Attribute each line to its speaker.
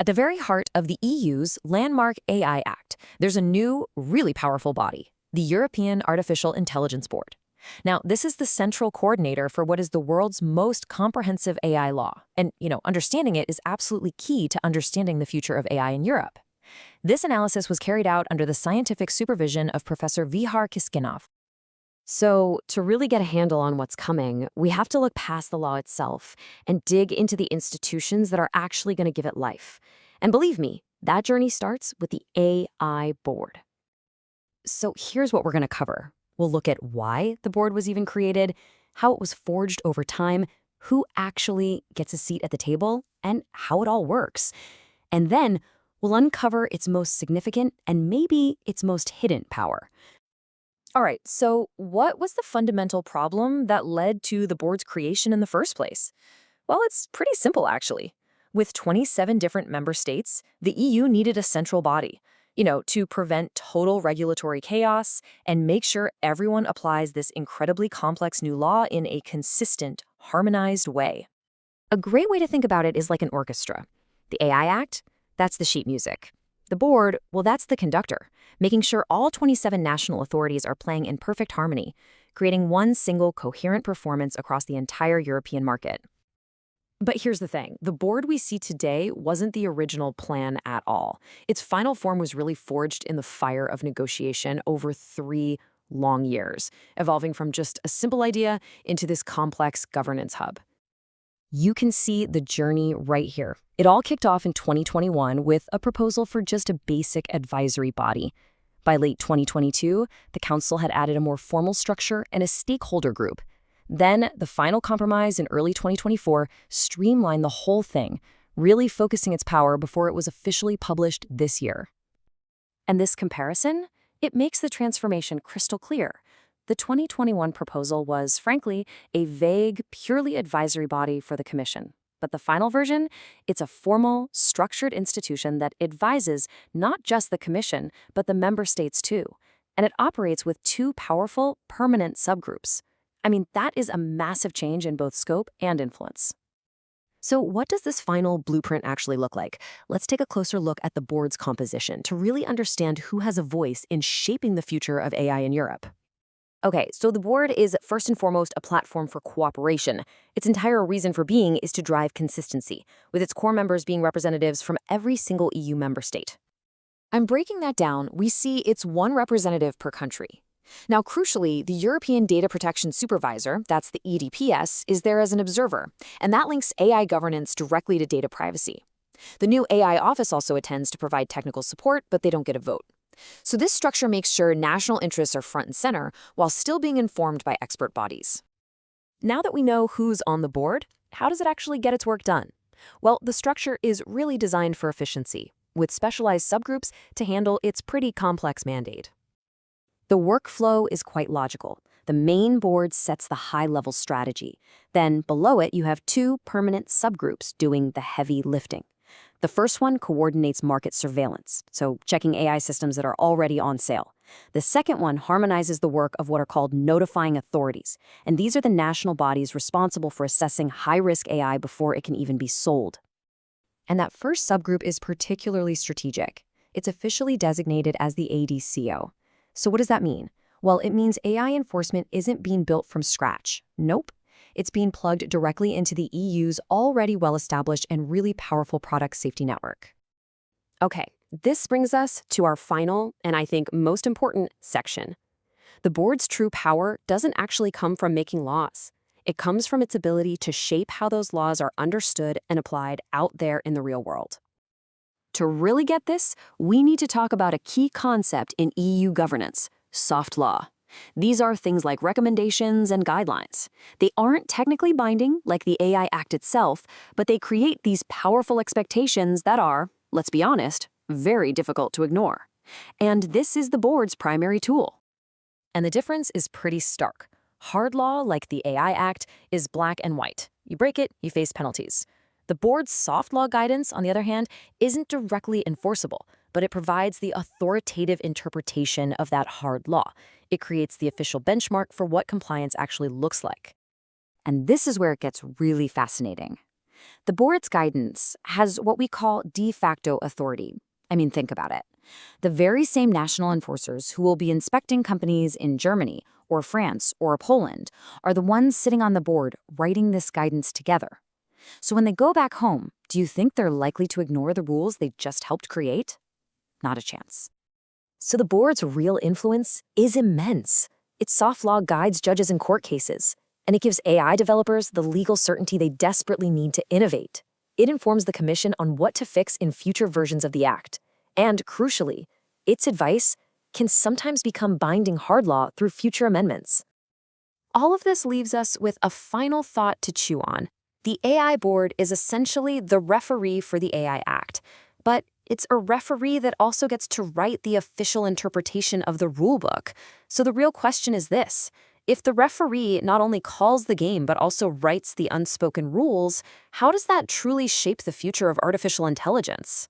Speaker 1: At the very heart of the EU's landmark AI Act, there's a new, really powerful body, the European Artificial Intelligence Board. Now, this is the central coordinator for what is the world's most comprehensive AI law. And, understanding it is absolutely key to understanding the future of AI in Europe. This analysis was carried out under the scientific supervision of Professor Vihar Kiskinov.
Speaker 2: So, to really get a handle on what's coming, we have to look past the law itself and dig into the institutions that are actually going to give it life. And believe me, that journey starts with the AI board. So, here's what we're going to cover. We'll look at why the board was even created, how it was forged over time, who actually gets a seat at the table, and how it all works. And then we'll uncover its most significant and maybe its most hidden power.
Speaker 1: All right, so what was the fundamental problem that led to the board's creation in the first place? Well, it's pretty simple, actually. With 27 different member states, the EU needed a central body, to prevent total regulatory chaos and make sure everyone applies this incredibly complex new law in a consistent, harmonized way.
Speaker 2: A great way to think about it is like an orchestra. The AI Act, that's the sheet music. The board, well, that's the conductor, making sure all 27 national authorities are playing in perfect harmony, creating one single coherent performance across the entire European market. But here's the thing. The board we see today wasn't the original plan at all. Its final form was really forged in the fire of negotiation over 3 long years, evolving from just a simple idea into this complex governance hub. You can see the journey right here. It all kicked off in 2021 with a proposal for just a basic advisory body. By late 2022, the council had added a more formal structure and a stakeholder group. Then, the final compromise in early 2024 streamlined the whole thing, really focusing its power before it was officially published this year. And this comparison? It makes the transformation crystal clear. The 2021 proposal was, frankly, a vague, purely advisory body for the Commission. But the final version? It's a formal, structured institution that advises not just the Commission, but the member states too. And it operates with 2 powerful, permanent subgroups. I mean, that is a massive change in both scope and influence. So what does this final blueprint actually look like? Let's take a closer look at the board's composition to really understand who has a voice in shaping the future of AI in Europe. Okay, so the board is first and foremost a platform for cooperation. Its entire reason for being is to drive consistency, with its core members being representatives from every single EU member state. And breaking that down, we see it's 1 representative per country. Now, crucially, the European Data Protection Supervisor, that's the EDPS, is there as an observer, and that links AI governance directly to data privacy. The new AI office also attends to provide technical support, but they don't get a vote. So this structure makes sure national interests are front and center while still being informed by expert bodies. Now that we know who's on the board, how does it actually get its work done? Well, the structure is really designed for efficiency, with specialized subgroups to handle its pretty complex mandate. The workflow is quite logical. The main board sets the high-level strategy. Then below it, you have 2 permanent subgroups doing the heavy lifting. The first one coordinates market surveillance, so checking AI systems that are already on sale. The second one harmonizes the work of what are called notifying authorities, and these are the national bodies responsible for assessing high-risk AI before it can even be sold. And that first subgroup is particularly strategic. It's officially designated as the ADCO. So what does that mean? Well, it means AI enforcement isn't being built from scratch. Nope. It's being plugged directly into the EU's already well-established and really powerful product safety network. Okay, this brings us to our final, and I think most important, section. The board's true power doesn't actually come from making laws. It comes from its ability to shape how those laws are understood and applied out there in the real world. To really get this, we need to talk about a key concept in EU governance: soft law. These are things like recommendations and guidelines. They aren't technically binding like the AI Act itself, but they create these powerful expectations that are, let's be honest, very difficult to ignore. And this is the board's primary tool. And the difference is pretty stark. Hard law, like the AI Act, is black and white. You break it, you face penalties. The board's soft law guidance, on the other hand, isn't directly enforceable, but it provides the authoritative interpretation of that hard law. It creates the official benchmark for what compliance actually looks like. And this is where it gets really fascinating. The board's guidance has what we call de facto authority. I mean, think about it. The very same national enforcers who will be inspecting companies in Germany or France or Poland are the ones sitting on the board writing this guidance together. So when they go back home, do you think they're likely to ignore the rules they just helped create? Not a chance.
Speaker 1: So the board's real influence is immense. Its soft law guides judges in court cases, and it gives AI developers the legal certainty they desperately need to innovate. It informs the Commission on what to fix in future versions of the Act. And, crucially, its advice can sometimes become binding hard law through future amendments.
Speaker 2: All of this leaves us with a final thought to chew on. The AI board is essentially the referee for the AI Act, but it's a referee that also gets to write the official interpretation of the rulebook. So the real question is this: if the referee not only calls the game but also writes the unspoken rules, how does that truly shape the future of artificial intelligence?